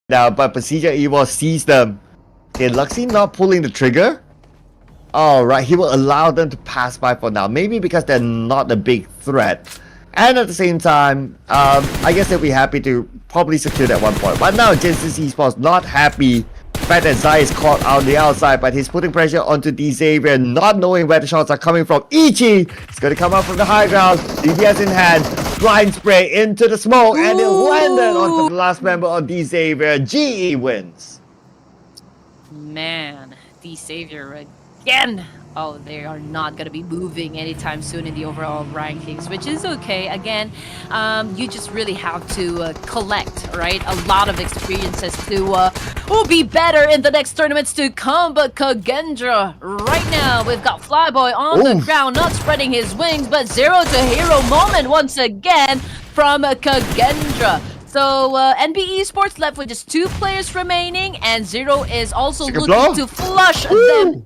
now, but Procedure Evil sees them. Okay, Luxy not pulling the trigger. Alright, he will allow them to pass by for now. Maybe because they're not a big threat. And at the same time, I guess they'll be happy to probably secure that 1 point. But now Genesis Esports not happy. The fact that Zai is caught on the outside, but he's putting pressure onto Xavier, not knowing where the shots are coming from. Ichi is going to come up from the high ground. DPS in hand. Blind spray into the smoke. And it landed onto the last member of Xavier. GE wins. Man, Xavier again. Oh, they are not going to be moving anytime soon in the overall rankings, which is okay. Again, you just really have to collect, right? A lot of experiences to be better in the next tournaments to come. But Kagendra, right now, we've got Flyboy on the ground, not spreading his wings, but zero to hero moment once again from Kagendra. So, NB Esports left with just 2 players remaining, and Zero is also looking to flush them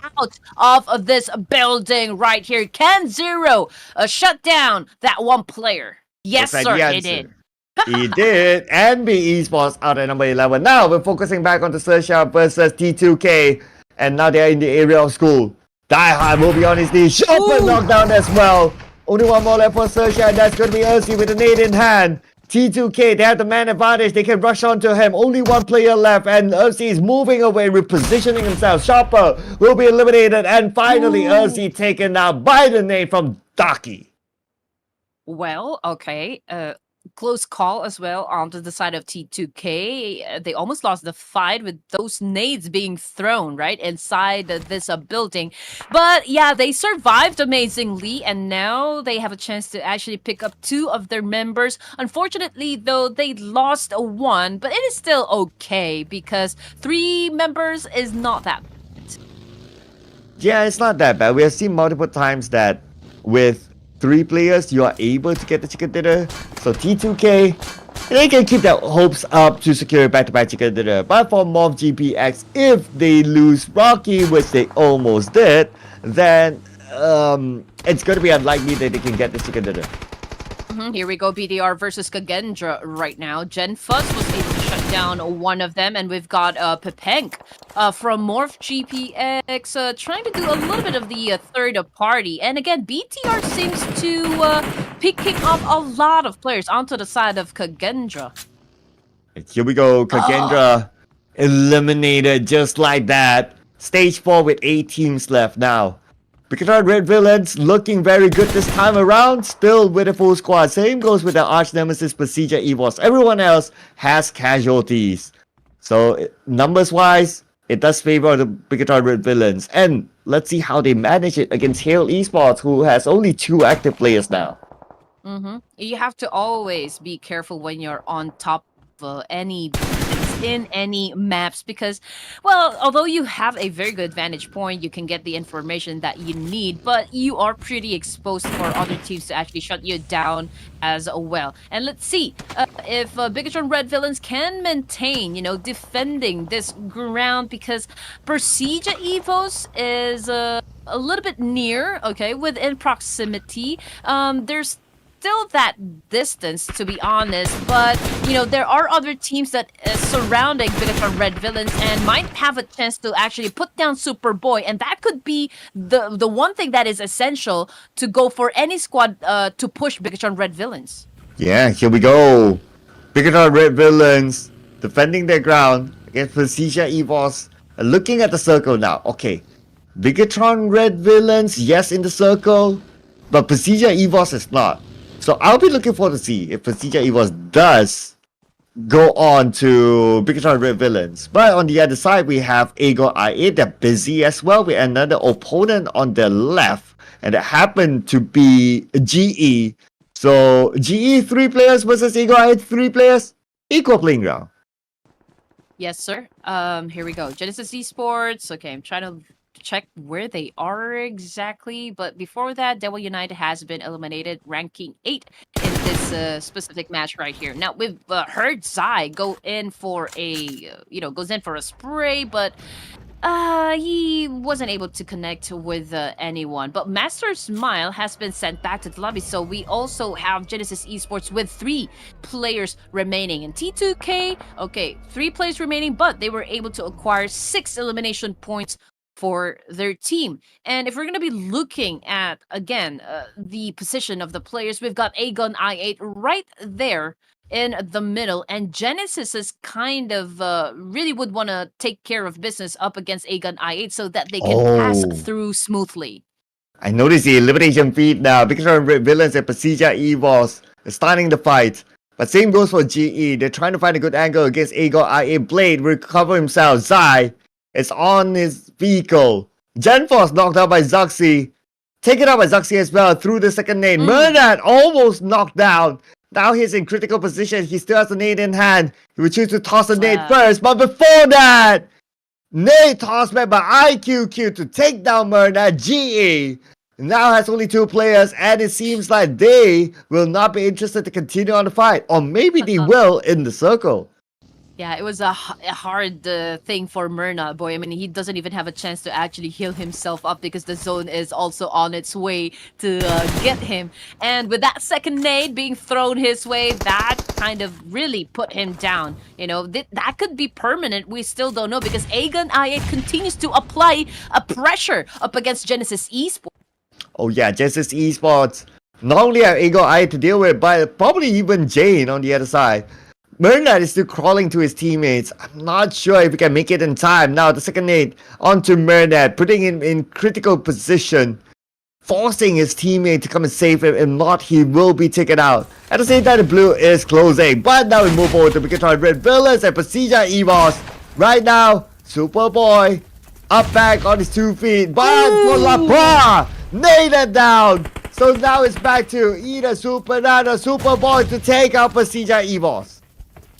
out of this building right here. Can Zero shut down that 1 player? Yes, sir, he did. He did. NB Esports out at number 11. Now, we're focusing back on the Sersha versus T2K, and now they're in the area of school. Diehard will be on his knees. Chopper knocked down as well. Only 1 more left for Sersha, and that's going to be Ursi with a nade in hand. T2K, they have the man advantage. They can rush onto him. Only 1 player left, and Ursi is moving away, repositioning himself. Chopper will be eliminated, and finally Ursi taken out by the nade from Daki. Well, okay. Close call as well onto the side of T2K. They almost lost the fight with those nades being thrown right inside this building. But yeah, they survived amazingly, and now they have a chance to actually pick up 2 of their members. Unfortunately, though, they lost 1, but it is still okay because 3 members is not that bad. Yeah, it's not that bad. We have seen multiple times that with 3 players, you are able to get the chicken dinner. So T2K, they can keep their hopes up to secure back-to-back chicken dinner. But for Morph GPX, if they lose Rocky, which they almost did, then it's going to be unlikely that they can get the chicken dinner. Here we go, BDR versus Kagendra right now. Gen Fuzz was able to shut down 1 of them, and we've got Pepenk from Morph GPX trying to do a little bit of the third party. And again, BTR seems to picking up a lot of players onto the side of Kagendra. Here we go, Kagendra eliminated just like that. Stage 4 with 8 teams left now. Btr Red Villains looking very good this time around, still with a full squad. Same goes with the arch nemesis Procedure Evils. Everyone else has casualties. So numbers wise, it does favor the Btr Red Villains. And let's see how they manage it against Hale Esports, who has only 2 active players now. You have to always be careful when you're on top of any in any maps because, well, although you have a very good vantage point, you can get the information that you need, but you are pretty exposed for other teams to actually shut you down as well. And let's see if Btr Red Villains can maintain, defending this ground, because Procedure Evos is a little bit near, okay, within proximity. There's still that distance, to be honest, but there are other teams that surrounding Btr Red Villains and might have a chance to actually put down Superboy, and that could be the one thing that is essential to go for any squad to push Btr Red Villains. Yeah, here we go. Btr Red Villains defending their ground against Procedure Evos. Looking at the circle now. Okay, Btr Red Villains, yes, in the circle, but Procedure Evos is not. So I'll be looking forward to see if Procedure Evos does go on to Btr Red Villains. But on the other side, we have Ego IA. They're busy as well with another opponent on their left. And it happened to be GE. So GE 3 players versus Ego IA 3 players. Equal playing ground. Yes, sir. Here we go. Genesis Esports. Okay, I'm trying to check where they are exactly, but before that, Devil United has been eliminated, ranking 8 in this specific match right here. Now we've heard Zai go in for a goes in for a spray, but He wasn't able to connect with anyone. But Master Smile has been sent back to the lobby, so we also have Genesis Esports with 3 players remaining. And T2K, okay, 3 players remaining, but they were able to acquire 6 elimination points for their team. And if we're going to be looking at, again, the position of the players, we've got Aegon I8 right there in the middle, and Genesis is kind of really would want to take care of business up against Aegon I8 so that they can pass Oh, through smoothly. I noticed the elimination feed now. Bigotron Red Villains and Pasija Evos are starting the fight. But same goes for GE. They're trying to find a good angle against Aegon I8. Blade will recover himself. Zai is on his vehicle. Genforce knocked out by Zuxi. Taken out by Zuxi as well through the second nade. Mernat almost knocked down. Now he's in critical position. He still has a nade in hand. He will choose to toss a nade first. But before that, nade tossed back by IQQ to take down Mernat. GE now has only 2 players, and it seems like they will not be interested to continue on the fight. Or maybe they will in the circle. Yeah, it was a hard thing for Myrna, boy. I mean, he doesn't even have a chance to actually heal himself up because the zone is also on its way to get him. And with that second nade being thrown his way, that kind of really put him down. You know, that could be permanent. We still don't know because Aegon I8 continues to apply a pressure up against Genesis Esports. Oh yeah, Genesis Esports. Not only have Aegon I to deal with, but probably even Jane on the other side. Mernat is still crawling to his teammates. I'm not sure if he can make it in time. Now the second nade onto Mernat, putting him in critical position, forcing his teammate to come and save him. If not, he will be taken out. At the same time, the blue is closing. But now we move over to Bigotron Red Villains and Pasija Evos. Right now, Superboy up back on his 2 feet. But for Lapra, nailed down. So now it's back to either Supernana, Superboy to take out Pasija Evos.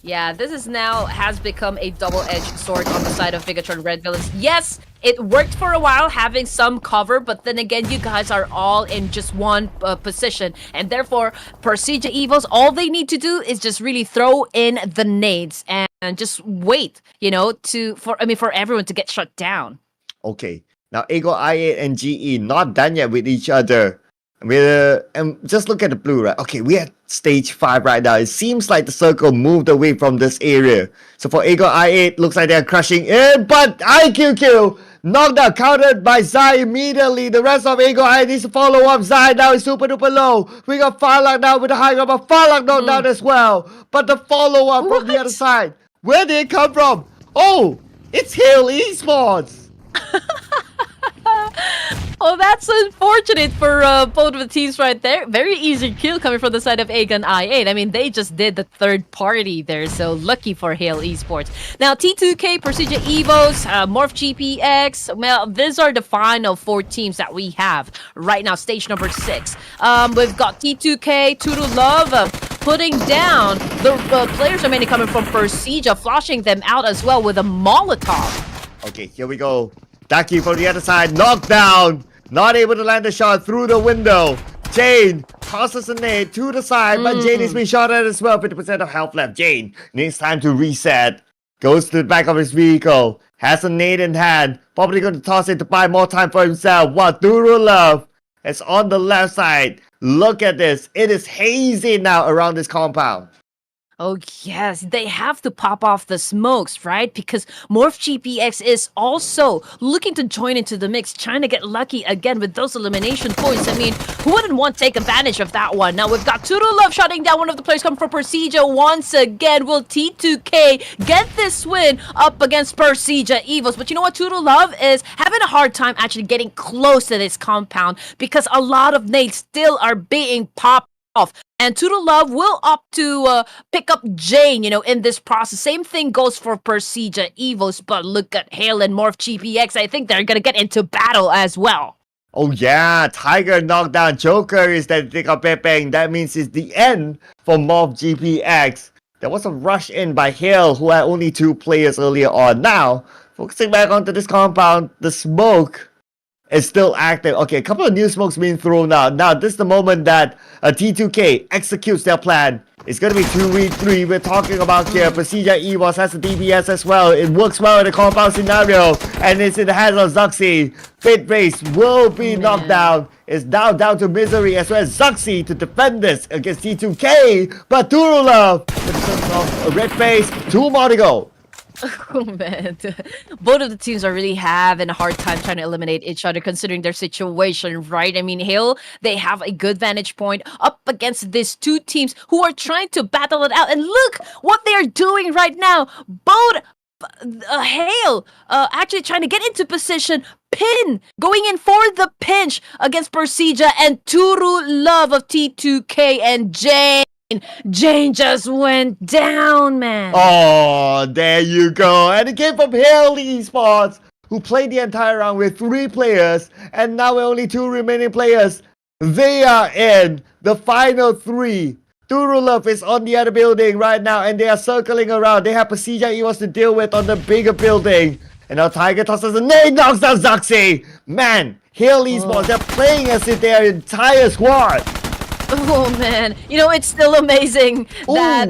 Yeah, this is now has become a double-edged sword on the side of Bigotron Red Villains. Yes, it worked for a while having some cover, but then again, you guys are all in just one position, and therefore, Persija Evils, all they need to do is just really throw in the nades and just wait, you know, for everyone to get shut down. Okay, now Aegon I8 and GE not done yet with each other. And just look at the blue, right? Okay, we're at stage 5 right now. It seems like the circle moved away from this area. So for Aegon I8, looks like they're crushing in, but IQQ knocked out, countered by Zai immediately. The rest of Aegon I8 needs to follow up. Zai now is super duper low. We got Farlock now with the high ground, but Farlock knocked down as well. But the follow-up from the other side, where did it come from? Oh, it's Hill Esports. Oh, that's unfortunate for both of the teams right there. Very easy kill coming from the side of Aegon I8. I mean, they just did the third party there, so lucky for Hale Esports. Now, T2K, Persija Evos, Morph GPX. Well, these are the final 4 teams that we have right now, stage number 6. We've got T2K, Tutu Love, putting down the players are mainly coming from Persija, flushing them out as well with a Molotov. Okay, here we go. Ducky from the other side, knocked down. Not able to land a shot through the window. Jane tosses a nade to the side, but Jane is being shot at as well. 50% of health left. Jane needs time to reset. Goes to the back of his vehicle. Has a nade in hand. Probably going to toss it to buy more time for himself. What? Duru Love is on the left side. Look at this. It is hazy now around this compound. Oh, yes, they have to pop off the smokes, right? Because Morph GPX is also looking to join into the mix, trying to get lucky again with those elimination points. I mean, who wouldn't want to take advantage of that one? Now, we've got Tutu Love shutting down one of the players coming from Persija once again. Will T2K get this win up against Persija Evils? But you know what? Tutu Love is having a hard time actually getting close to this compound because a lot of nades still are being popped off. And Tutu Love will opt to pick up Jane, in this process. Same thing goes for Persija Evos, but look at Hale and Morph GPX. I think they're going to get into battle as well. Oh yeah, Tiger knocked down Joker is that take up Pepeng. That means it's the end for Morph GPX. There was a rush in by Hale, who had only 2 players earlier on. Now, focusing back onto this compound, the smoke is still active. Okay, a couple of new smokes being thrown out. Now, this is the moment that T2K executes their plan. It's gonna be 2v3. We're talking about here. Procedure EVOS has the DBS as well. It works well in the compound scenario. And it's in the hands of Zuxi. Bit Race will be knocked down. It's down to Misery as well as Zuxi to defend this against T2K. But Turulov, in terms of a red face, 2 more to go. Oh man, both of the teams are really having a hard time trying to eliminate each other considering their situation, right? I mean, Hill, they have a good vantage point up against these two teams who are trying to battle it out. And look what they are doing right now. Both Hale actually trying to get into position. Pin going in for the pinch against Persija, and Turu Love of T2K and Jane just went down, man. Oh, there you go. And it came from Hale Esports, who played the entire round with 3 players, and now with only 2 remaining players. They are in the final 3. Turulov is on the other building right now, and they are circling around. They have Persija EVOS to deal with on the bigger building. And now Tiger tosses a nade, knocks down Zuxi. Man, Hale Esports, they're playing as if their entire squad. Oh man, you know, it's still amazing that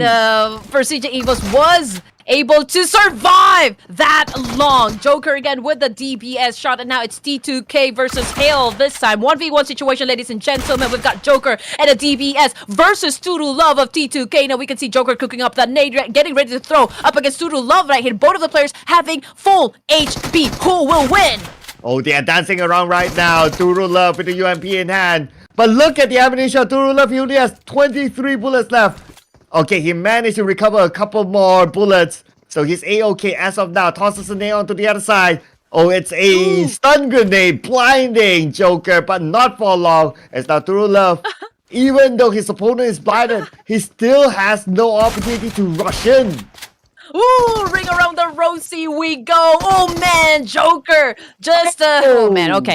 Persija EVOS was able to survive that long. Joker again with the DBS shot, and now it's T2K versus Hale this time. 1v1 situation, ladies and gentlemen. We've got Joker and a DBS versus Turu Love of T2K. Now we can see Joker cooking up that nade, getting ready to throw up against Turu Love right here. Both of the players having full HP. Who will win? Oh, they are dancing around right now. Turu Love with the UMP in hand. But look at the ammunition. Turu Love, he only has 23 bullets left. Okay, he managed to recover a couple more bullets. So he's A-okay as of now. Tosses a nade onto the other side. Oh, it's a stun grenade blinding Joker, but not for long. It's now Turu Love. Even though his opponent is blinded, he still has no opportunity to rush in. Ooh, ring around the rosy we go. Oh man, Joker. Just, oh man, okay.